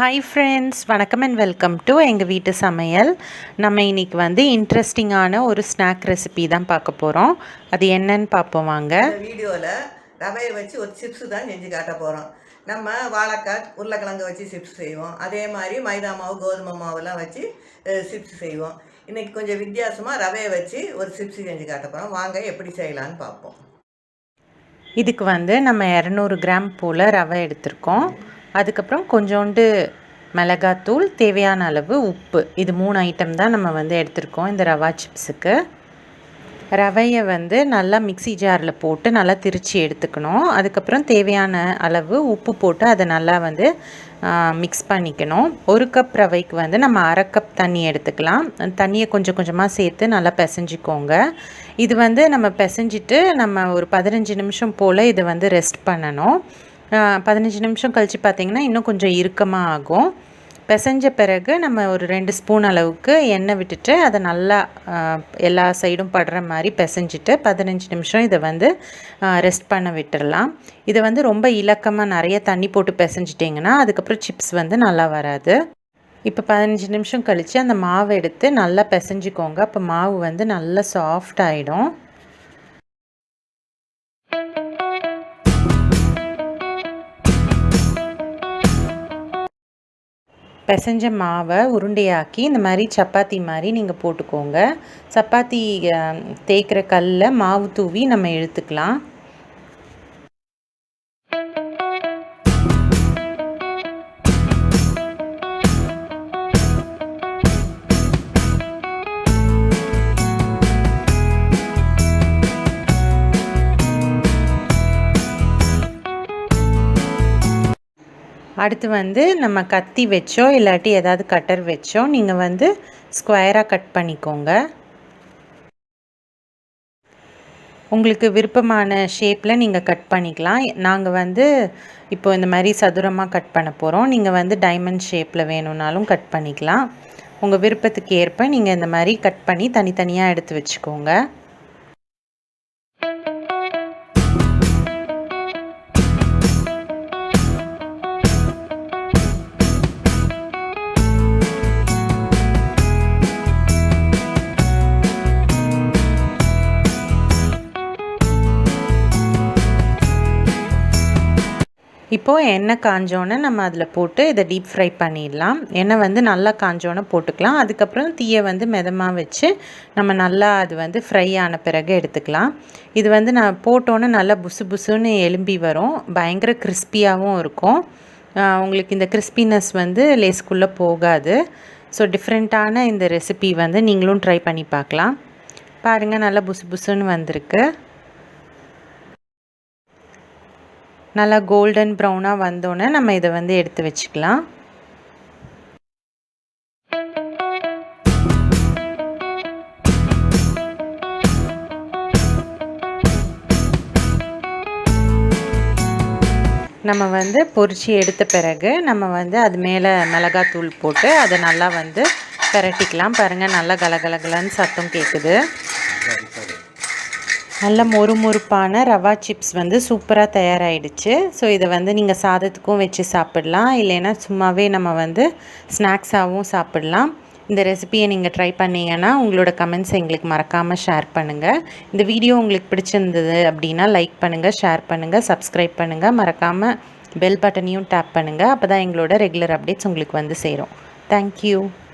Hi friends, வணக்கம் and welcome to எங்கள் வீட்டு சமையல். நம்ம இன்றைக்கி வந்து இன்ட்ரெஸ்டிங்கான ஒரு ஸ்நாக் ரெசிபி தான் பார்க்க போகிறோம். அது என்னன்னு பார்ப்போம் வாங்க. வீடியோவில் ரவையை வச்சு ஒரு சிப்ஸு தான் செஞ்சு காட்ட போகிறோம். நம்ம வாழைக்காய் உருளைக்கிழங்கு வச்சு சிப்ஸ் செய்வோம். அதே மாதிரி மைதா மாவு கோதுமை மாவுலாம் வச்சு சிப்ஸ் செய்வோம். இன்றைக்கி கொஞ்சம் வித்தியாசமாக ரவையை வச்சு ஒரு சிப்ஸு செஞ்சு காட்ட போகிறோம். வாங்க எப்படி செய்யலான்னு பார்ப்போம். இதுக்கு வந்து நம்ம 200 கிராம் போல் ரவை எடுத்திருக்கோம். அதுக்கப்புறம் கொஞ்சோண்டு மிளகாத்தூள், தேவையான அளவு உப்பு, இது 3 ஐட்டம் தான் நம்ம வந்து எடுத்திருக்கோம் இந்த ரவா சிப்ஸுக்கு. ரவையை வந்து நல்லா மிக்ஸி ஜாரில் போட்டு நல்லா திரித்து எடுத்துக்கணும். அதுக்கப்புறம் தேவையான அளவு உப்பு போட்டு அதை நல்லா வந்து மிக்ஸ் பண்ணிக்கணும். 1 கப் ரவைக்கு வந்து நம்ம 1/2 கப் தண்ணி எடுத்துக்கலாம். தண்ணியை கொஞ்சம் கொஞ்சமாக சேர்த்து நல்லா பிசைஞ்சிக்கோங்க. இது வந்து நம்ம பிசைஞ்சிட்டு நம்ம ஒரு 15 நிமிஷம் போல் இதை வந்து ரெஸ்ட் பண்ணணும். 15 நிமிஷம் கழித்து பார்த்திங்கன்னா இன்னும் கொஞ்சம் இறுக்கமாக ஆகும். பிசைஞ்ச பிறகு நம்ம ஒரு 2 ஸ்பூன் அளவுக்கு எண்ணெய் விட்டுட்டு அதை நல்லா எல்லா சைடும் படுற மாதிரி பிசைஞ்சிட்டு 15 நிமிஷம் இதை வந்து ரெஸ்ட் பண்ண விட்டுடலாம். இதை வந்து ரொம்ப இலக்கமாக நிறைய தண்ணி போட்டு பிசைஞ்சிட்டிங்கன்னா அதுக்கப்புறம் சிப்ஸ் வந்து நல்லா வராது. இப்போ 15 நிமிஷம் கழித்து அந்த மாவை எடுத்து நல்லா பிசைஞ்சிக்கோங்க. அப்போ மாவு வந்து நல்லா சாஃப்ட் ஆகிடும். பிசைஞ்ச மாவை உருண்டையாக்கி இந்த மாதிரி சப்பாத்தி மாதிரி நீங்கள் போட்டுக்கோங்க. சப்பாத்தி தேய்க்கிற கல்லில் மாவு தூவி நம்ம இழுத்துக்கலாம். அடுத்து வந்து நம்ம கத்தி வச்சோ இல்லாட்டி ஏதாவது கட்டர் வச்சோ நீங்கள் வந்து ஸ்கொயராக கட் பண்ணிக்கோங்க. உங்களுக்கு விருப்பமான ஷேப்பில் நீங்கள் கட் பண்ணிக்கலாம். நாங்கள் வந்து இப்போ இந்த மாதிரி சதுரமாக கட் பண்ண போகிறோம். நீங்கள் வந்து டைமண்ட் ஷேப்பில் வேணும்னாலும் கட் பண்ணிக்கலாம். உங்கள் விருப்பத்துக்கு ஏற்ப நீங்கள் இந்த மாதிரி கட் பண்ணி தனித்தனியாக எடுத்து வச்சுக்கோங்க. இப்போது எண்ணெய் காஞ்சோன்னே நம்ம அதில் போட்டு இதை டீப் ஃப்ரை பண்ணிடலாம். எண்ணெய் வந்து நல்லா காஞ்சோன்னே போட்டுக்கலாம். அதுக்கப்புறம் தீயை வந்து மிதமாக வச்சு நம்ம நல்லா அது வந்து ஃப்ரை ஆன பிறகு எடுத்துக்கலாம். இது வந்து நான் போட்டோன்னே நல்லா புசு புசுன்னு எலும்பி வரும். பயங்கர கிறிஸ்பியாகவும் இருக்கும். உங்களுக்கு இந்த கிறிஸ்பினஸ் வந்து லேஸ்க்குள்ளே போகாது. ஸோ டிஃப்ரெண்ட்டான இந்த ரெசிபி வந்து நீங்களும் ட்ரை பண்ணி பார்க்கலாம். பாருங்கள், நல்லா புசு புசுன்னு வந்திருக்கு. நல்லா கோல்டன் ப்ரௌனாக வந்தோன்னே நம்ம இதை வந்து எடுத்து வச்சுக்கலாம். நம்ம வந்து பொரிச்சு எடுத்த பிறகு நம்ம வந்து அது மேலே மிளகாத்தூள் போட்டு அதை நல்லா வந்து பிரட்டிக்கலாம். பாருங்கள், நல்லா கலகலகலன்னு சத்தம் கேட்குது. நல்ல மொறுமொறுப்பான ரவா சிப்ஸ் வந்து சூப்பராக தயாராகிடுச்சு. ஸோ இதை வந்து நீங்கள் சாதத்துக்கும் வச்சு சாப்பிடலாம், இல்லைன்னா சும்மாவே நம்ம வந்து ஸ்நாக்ஸாகவும் சாப்பிடலாம். இந்த ரெசிபியை நீங்கள் ட்ரை பண்ணிங்கன்னா உங்களோட கமெண்ட்ஸ் எங்களுக்கு மறக்காமல் ஷேர் பண்ணுங்கள். இந்த வீடியோ உங்களுக்கு பிடிச்சிருந்தது அப்படின்னா லைக் பண்ணுங்கள், ஷேர் பண்ணுங்கள், சப்ஸ்கிரைப் பண்ணுங்கள். மறக்காமல் பெல் பட்டனையும் டேப் பண்ணுங்கள். அப்போ தான் எங்களோட ரெகுலர் அப்டேட்ஸ் உங்களுக்கு வந்து சேரும். தேங்க்யூ.